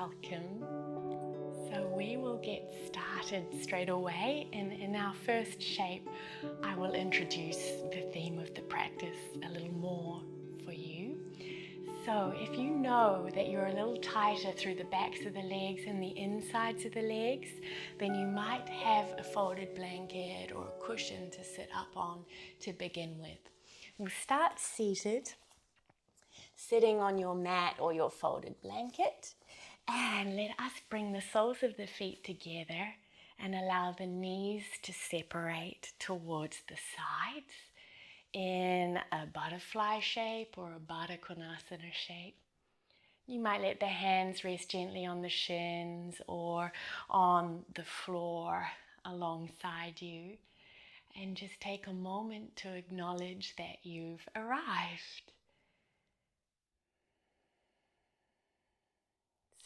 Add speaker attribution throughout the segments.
Speaker 1: welcome. So we will get started straight away, and in our first shape I will introduce the theme of the practice a little more for you. So if you know that you're a little tighter through the backs of the legs and the insides of the legs, then you might have a folded blanket or a cushion to sit up on to begin with. We'll start seated, sitting on your mat or your folded blanket, and let us bring the soles of the feet together and allow the knees to separate towards the sides in a butterfly shape or a Baddha Konasana shape. You might let the hands rest gently on the shins or on the floor alongside you, and just take a moment to acknowledge that you've arrived.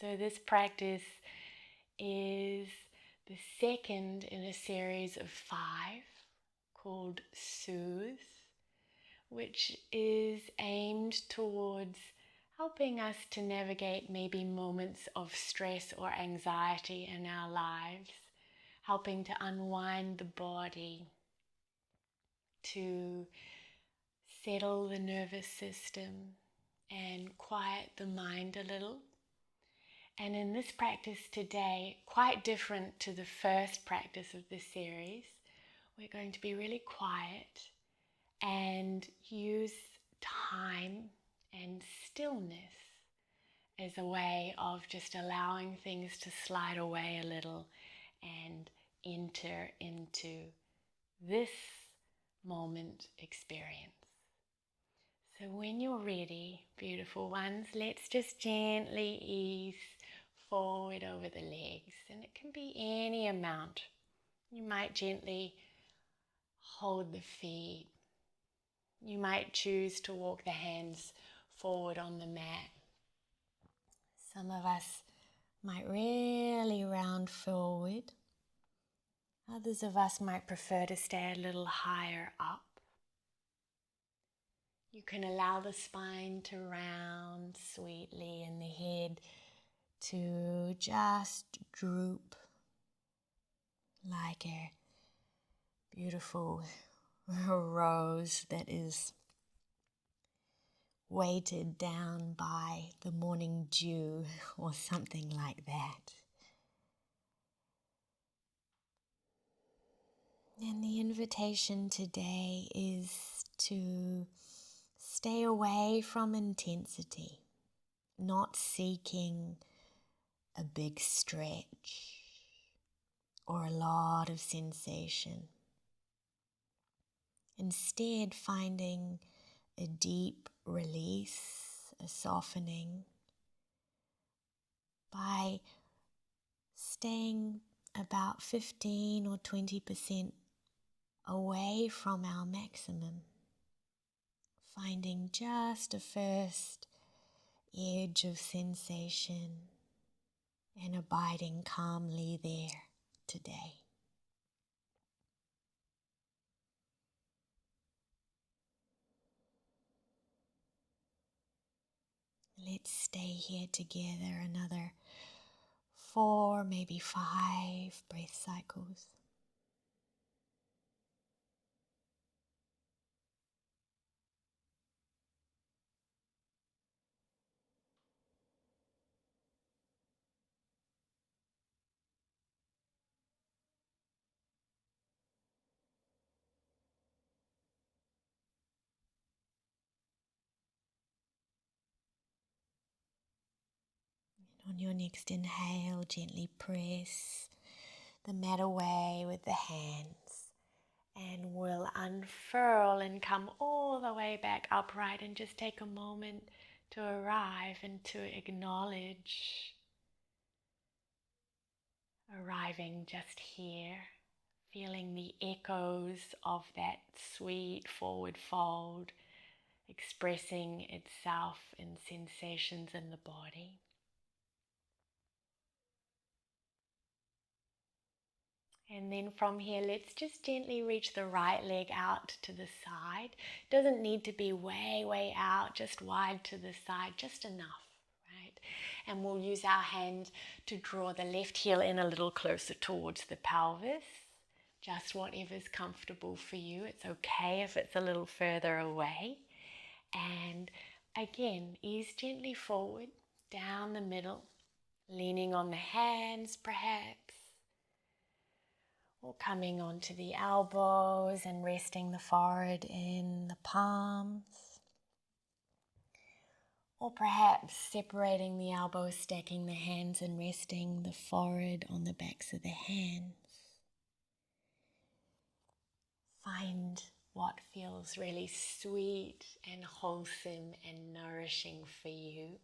Speaker 1: So this practice is the second in a series of 5 called Soothe, which is aimed towards helping us to navigate maybe moments of stress or anxiety in our lives, helping to unwind the body, to settle the nervous system and quiet the mind a little. And in this practice today, quite different to the first practice of this series, we're going to be really quiet and use time and stillness as a way of just allowing things to slide away a little and enter into this moment experience. So when you're ready, beautiful ones, let's just gently ease forward over the legs, and it can be any amount. You might gently hold the feet. You might choose to walk the hands forward on the mat. Some of us might really round forward. Others of us might prefer to stay a little higher up. You can allow the spine to round sweetly and the head to just droop like a beautiful rose that is weighted down by the morning dew or something like that. And the invitation today is to stay away from intensity, not seeking a big stretch or a lot of sensation. Instead, finding a deep release, a softening, by staying about 15 or 20% away from our maximum, finding just a first edge of sensation and abiding calmly there today. Let's stay here together another 4, maybe 5 breath cycles. On your next inhale, gently press the mat away with the hands, and we'll unfurl and come all the way back upright, and just take a moment to arrive and to acknowledge arriving just here, feeling the echoes of that sweet forward fold expressing itself in sensations in the body. And then from here, let's just gently reach the right leg out to the side. Doesn't need to be way, way out, just wide to the side, just enough, right. And we'll use our hand to draw the left heel in a little closer towards the pelvis. Just whatever's comfortable for you. It's okay if it's a little further away. And again, ease gently forward, down the middle, leaning on the hands perhaps, or coming onto the elbows and resting the forehead in the palms. Or perhaps separating the elbows, stacking the hands and resting the forehead on the backs of the hands. Find what feels really sweet and wholesome and nourishing for you.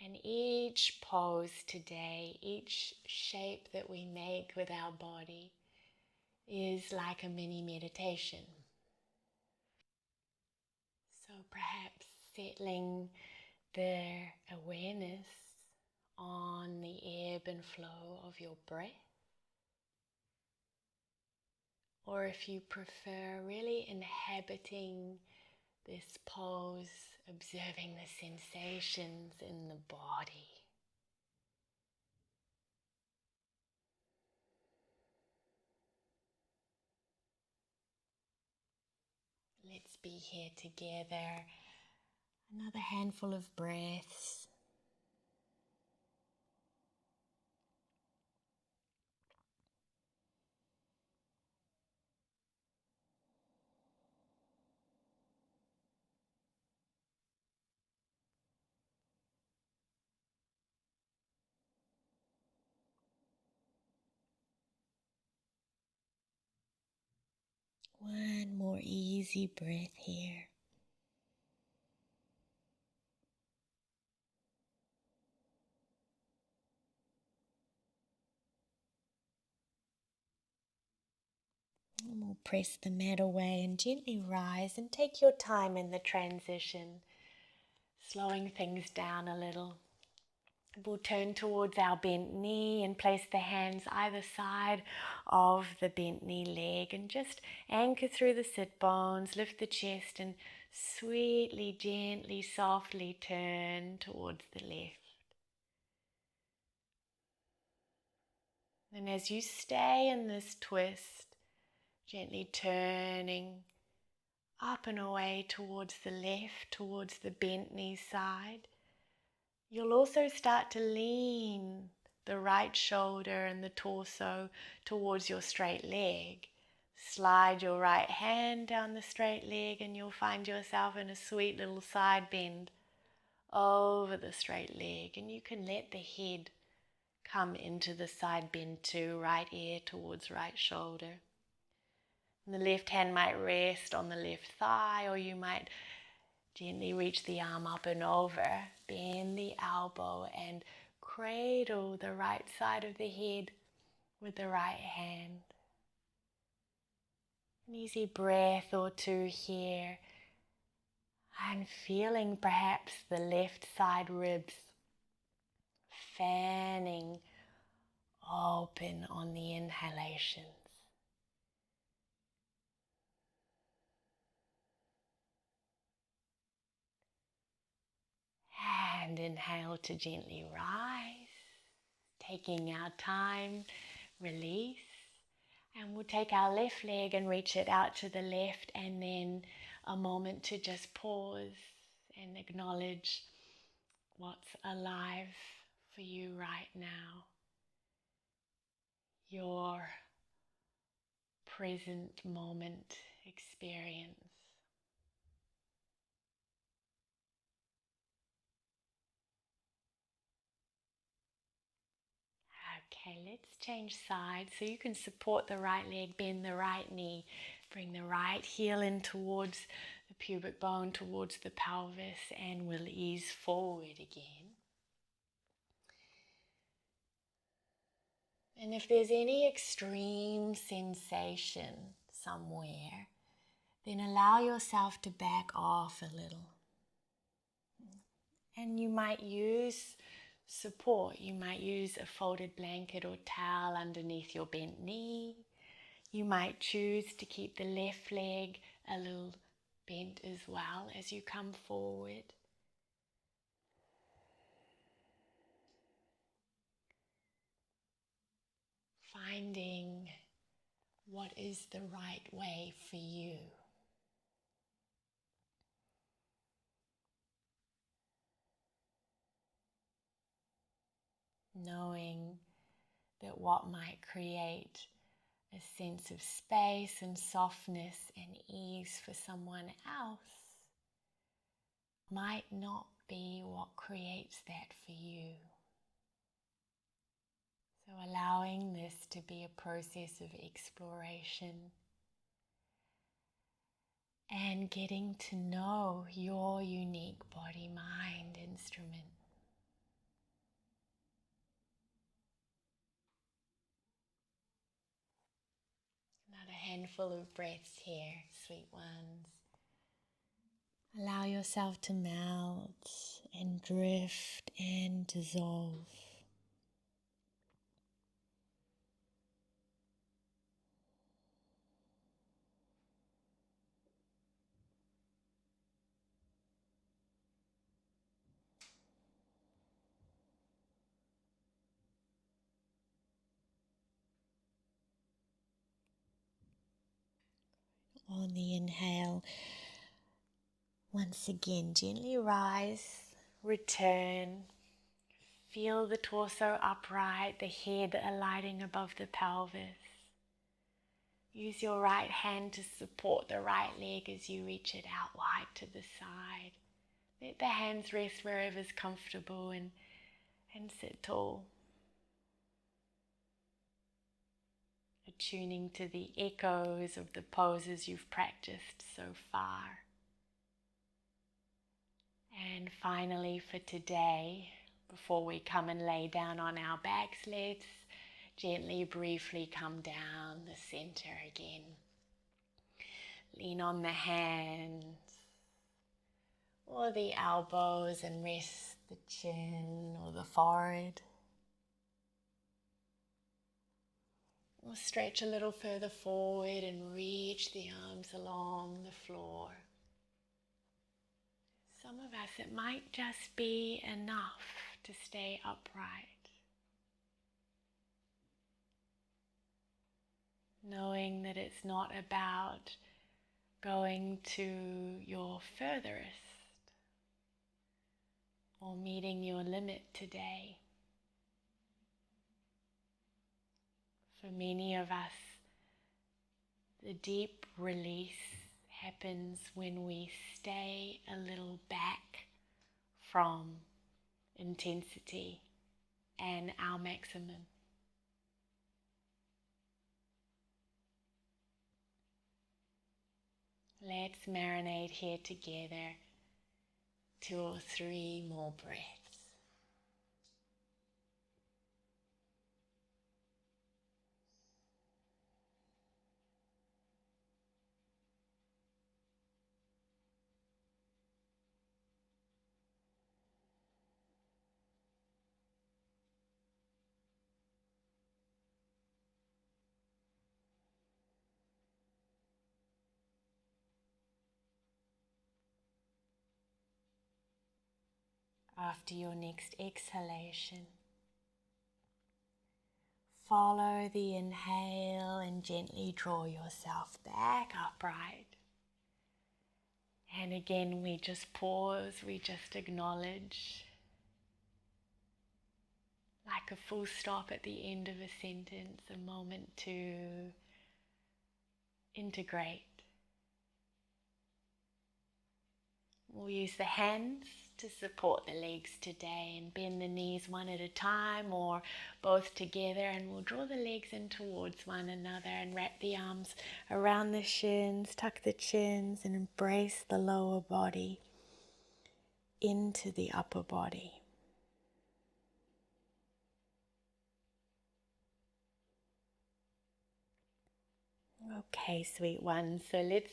Speaker 1: And each pose today, each shape that we make with our body is like a mini meditation. So perhaps settling their awareness on the ebb and flow of your breath. Or if you prefer, really inhabiting this pose, observing the sensations in the body. Let's be here together. Another handful of breaths. One more easy breath here. And we'll press the mat away and gently rise and take your time in the transition, slowing things down a little. We'll turn towards our bent knee and place the hands either side of the bent knee leg and just anchor through the sit bones, lift the chest and sweetly, gently, softly turn towards the left. And as you stay in this twist, gently turning up and away towards the left, towards the bent knee side, you'll also start to lean the right shoulder and the torso towards your straight leg. Slide your right hand down the straight leg and you'll find yourself in a sweet little side bend over the straight leg. And you can let the head come into the side bend too, right ear towards right shoulder. And the left hand might rest on the left thigh, or you might gently reach the arm up and over, bend the elbow and cradle the right side of the head with the right hand. An easy breath or two here. And feeling perhaps the left side ribs fanning open on the inhalations. And inhale to gently rise, taking our time, release. And we'll take our left leg and reach it out to the left, and then a moment to just pause and acknowledge what's alive for you right now. Your present moment experience. Okay, let's change sides. So you can support the right leg, bend the right knee, bring the right heel in towards the pubic bone, towards the pelvis, and we'll ease forward again. And if there's any extreme sensation somewhere, then allow yourself to back off a little. And you might use support. You might use a folded blanket or towel underneath your bent knee. You might choose to keep the left leg a little bent as well as you come forward. Finding what is the right way for you. Knowing that what might create a sense of space and softness and ease for someone else might not be what creates that for you. So allowing this to be a process of exploration and getting to know your unique body-mind instrument. Another handful of breaths here, sweet ones. Allow yourself to melt and drift and dissolve. On the inhale, once again, gently rise, return. Feel the torso upright, the head alighting above the pelvis. Use your right hand to support the right leg as you reach it out wide to the side. Let the hands rest wherever's comfortable and sit tall. Attuning to the echoes of the poses you've practiced so far. And finally for today, before we come and lay down on our backs, let's gently, briefly come down the center again. Lean on the hands or the elbows and rest the chin or the forehead. Or stretch a little further forward and reach the arms along the floor. Some of us, it might just be enough to stay upright. Knowing that it's not about going to your furthest or meeting your limit today. For many of us, the deep release happens when we stay a little back from intensity and our maximum. Let's marinate here together 2 or 3 more breaths. After your next exhalation, follow the inhale and gently draw yourself back upright. And again, we just pause, we just acknowledge, like a full stop at the end of a sentence, a moment to integrate. We'll use the hands to support the legs today and bend the knees one at a time or both together, and we'll draw the legs in towards one another and wrap the arms around the shins, tuck the chins and embrace the lower body into the upper body. Okay, sweet ones, so let's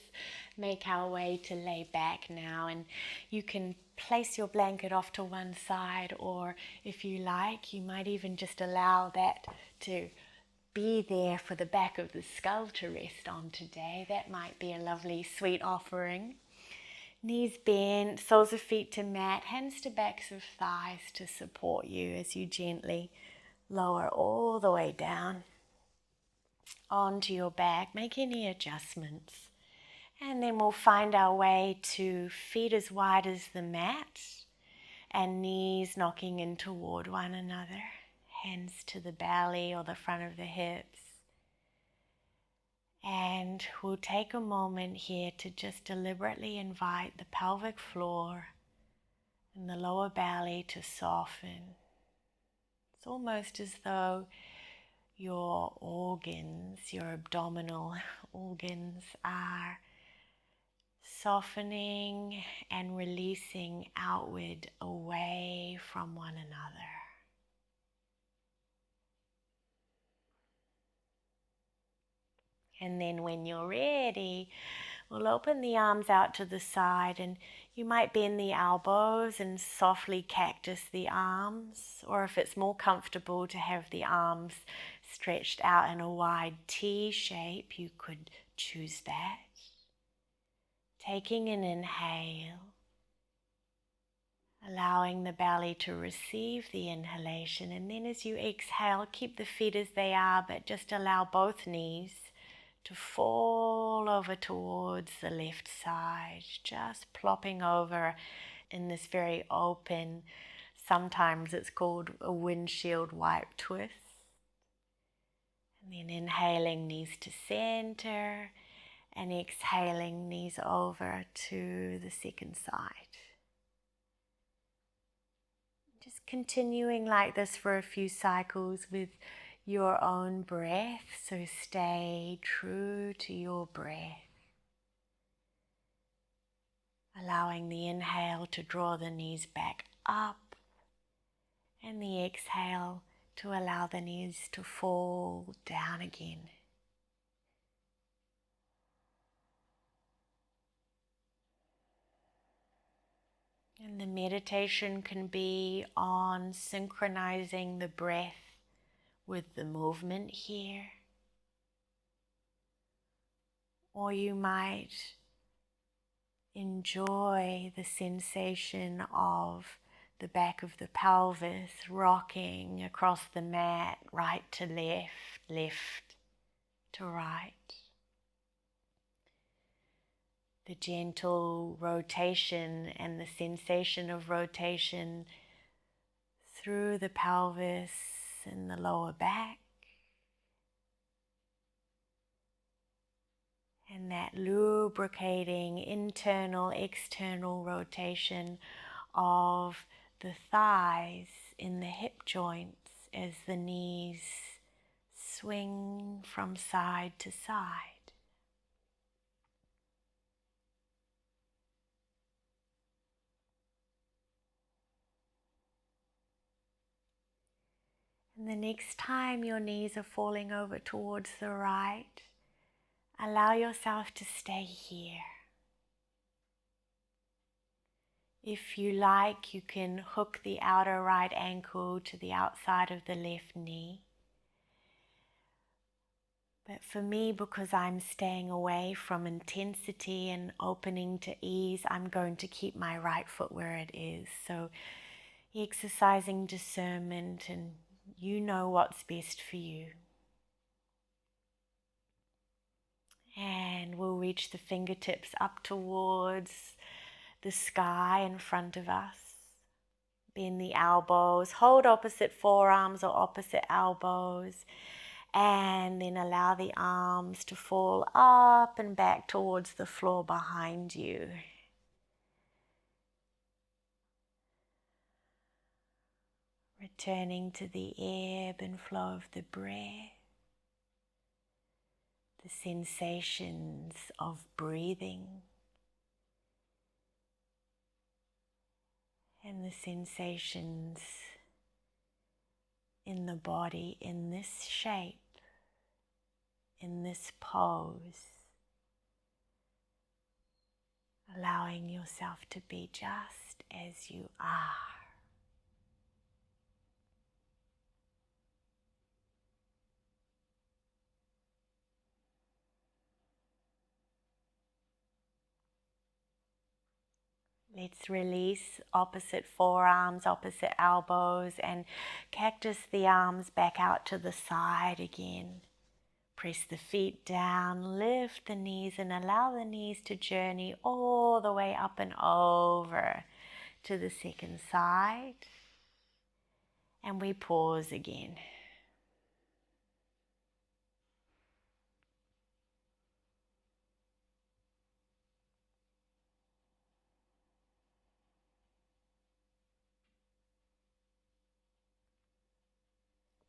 Speaker 1: make our way to lay back now, and you can place your blanket off to one side, or if you like, you might even just allow that to be there for the back of the skull to rest on today. That might be a lovely sweet offering. Knees bent, soles of feet to mat, hands to backs of thighs to support you as you gently lower all the way down onto your back. Make any adjustments. And then we'll find our way to feet as wide as the mat and knees knocking in toward one another. Hands to the belly or the front of the hips. And we'll take a moment here to just deliberately invite the pelvic floor and the lower belly to soften. It's almost as though your organs, your abdominal organs, are softening and releasing outward away from one another. And then when you're ready, we'll open the arms out to the side, and you might bend the elbows and softly cactus the arms, or if it's more comfortable to have the arms stretched out in a wide T shape, you could choose that. Taking an inhale, allowing the belly to receive the inhalation, and then as you exhale, keep the feet as they are, but just allow both knees to fall over towards the left side, just plopping over in this very open, sometimes it's called a windshield wipe twist. And then inhaling, knees to center, and exhaling, knees over to the second side. Just continuing like this for a few cycles with your own breath, so stay true to your breath. Allowing the inhale to draw the knees back up and the exhale to allow the knees to fall down again. And the meditation can be on synchronizing the breath with the movement here. Or you might enjoy the sensation of the back of the pelvis rocking across the mat, right to left, left to right. The gentle rotation and the sensation of rotation through the pelvis and the lower back. And that lubricating internal, external rotation of the thighs in the hip joints as the knees swing from side to side. And the next time your knees are falling over towards the right, allow yourself to stay here. If you like, you can hook the outer right ankle to the outside of the left knee. But for me, because I'm staying away from intensity and opening to ease, I'm going to keep my right foot where it is. So exercising discernment, and you know what's best for you. And we'll reach the fingertips up towards the sky in front of us. Bend the elbows, hold opposite forearms or opposite elbows, and then allow the arms to fall up and back towards the floor behind you. Returning to the ebb and flow of the breath, the sensations of breathing, and the sensations in the body in this shape, in this pose, allowing yourself to be just as you are. Let's release opposite forearms, opposite elbows, and cactus the arms back out to the side again. Press the feet down, lift the knees, and allow the knees to journey all the way up and over to the second side. And we pause again.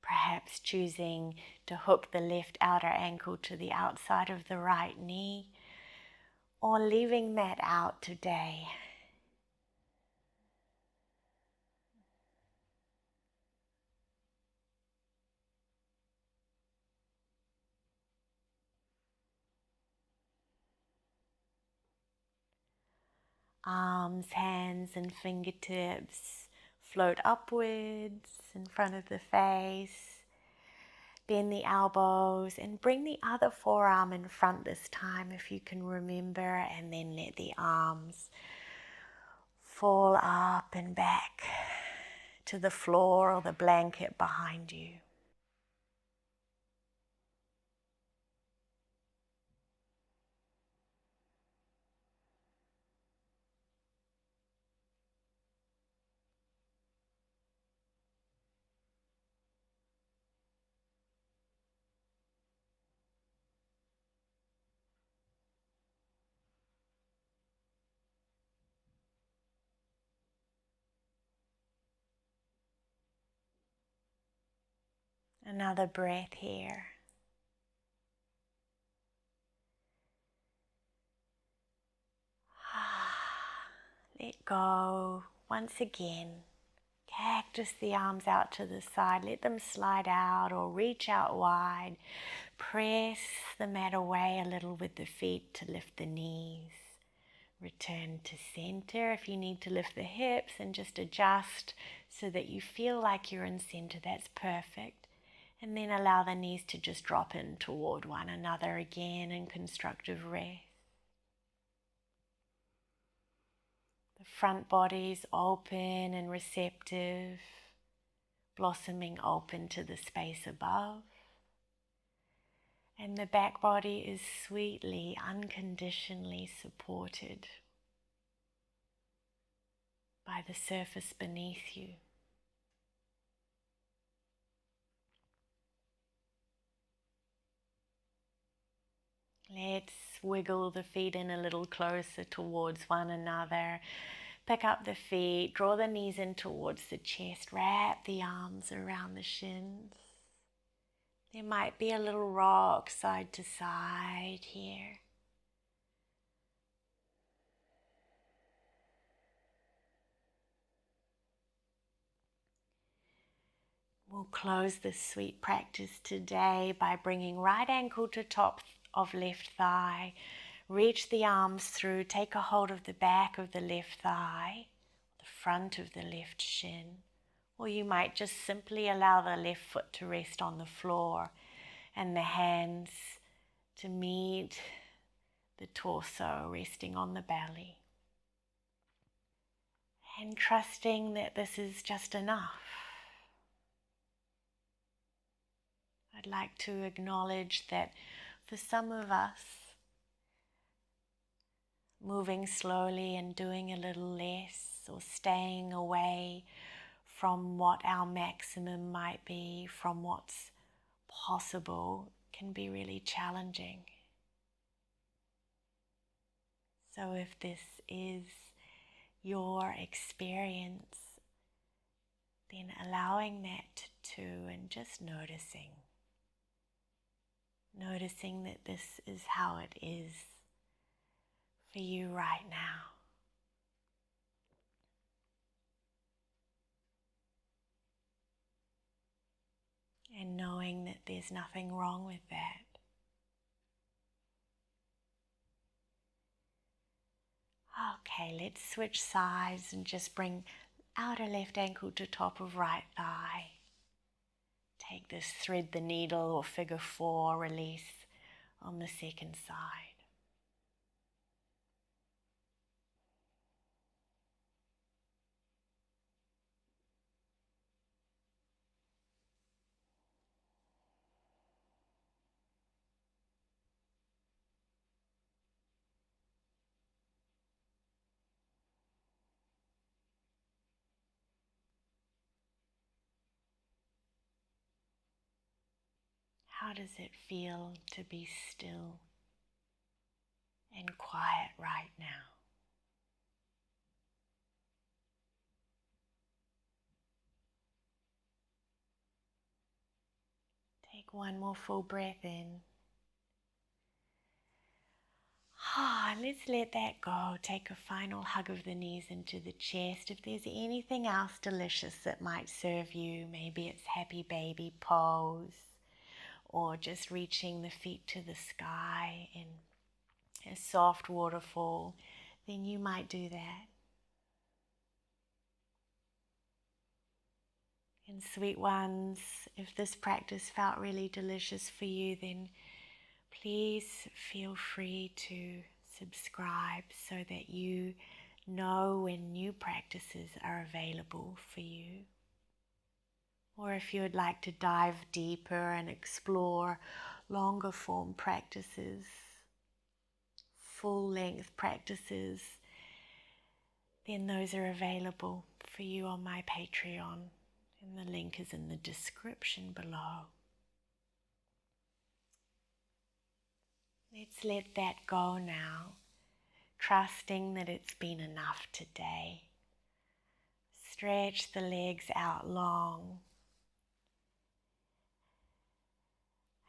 Speaker 1: Perhaps choosing to hook the left outer ankle to the outside of the right knee, or leaving that out today. Arms, hands, and fingertips float upwards in front of the face. Bend the elbows and bring the other forearm in front this time if you can remember, and then let the arms fall up and back to the floor or the blanket behind you. Another breath here. Let go once again. Cactus the arms out to the side. Let them slide out or reach out wide. Press the mat away a little with the feet to lift the knees. Return to center if you need to lift the hips, and just adjust so that you feel like you're in center. That's perfect. And then allow the knees to just drop in toward one another again in constructive rest. The front body's open and receptive, blossoming open to the space above. And the back body is sweetly, unconditionally supported by the surface beneath you. Let's wiggle the feet in a little closer towards one another. Pick up the feet, draw the knees in towards the chest, wrap the arms around the shins. There might be a little rock side to side here. We'll close this sweet practice today by bringing right ankle to top of left thigh. Reach the arms through, take a hold of the back of the left thigh, the front of the left shin. Or you might just simply allow the left foot to rest on the floor and the hands to meet the torso, resting on the belly. And trusting that this is just enough. I'd like to acknowledge that for some of us, moving slowly and doing a little less, or staying away from what our maximum might be, from what's possible, can be really challenging. So if this is your experience, then allowing that too, and just noticing that this is how it is for you right now. And knowing that there's nothing wrong with that. Okay, let's switch sides and just bring outer left ankle to top of right thigh. Take this thread the needle or figure 4 release on the second side. How does it feel to be still and quiet right now? Take one more full breath in. Let's let that go. Take a final hug of the knees into the chest. If there's anything else delicious that might serve you, maybe it's happy baby pose, or just reaching the feet to the sky in a soft waterfall, then you might do that. And sweet ones, if this practice felt really delicious for you, then please feel free to subscribe so that you know when new practices are available for you. Or if you would like to dive deeper and explore longer form practices, full length practices, then those are available for you on my Patreon, and the link is in the description below. Let's let that go now, trusting that it's been enough today. Stretch the legs out long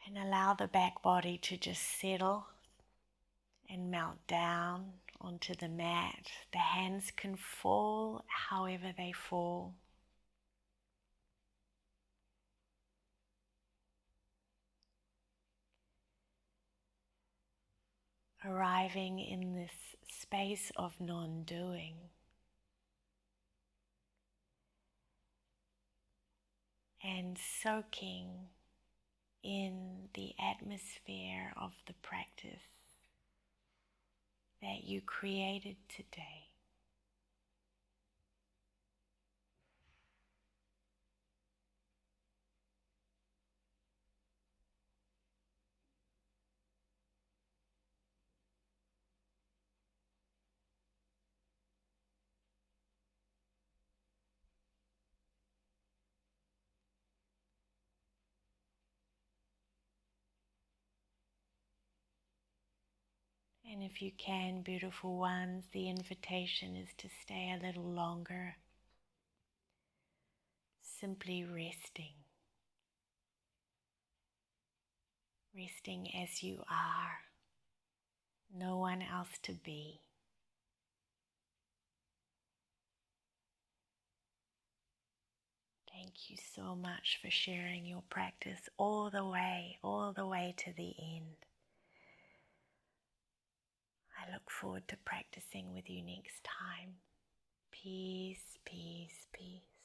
Speaker 1: and allow the back body to just settle and melt down onto the mat. The hands can fall however they fall. Arriving in this space of non-doing. And soaking in the atmosphere of the practice that you created today. And if you can, beautiful ones, the invitation is to stay a little longer, simply resting. Resting as you are, no one else to be. Thank you so much for sharing your practice all the way to the end. I look forward to practicing with you next time. Peace, peace, peace.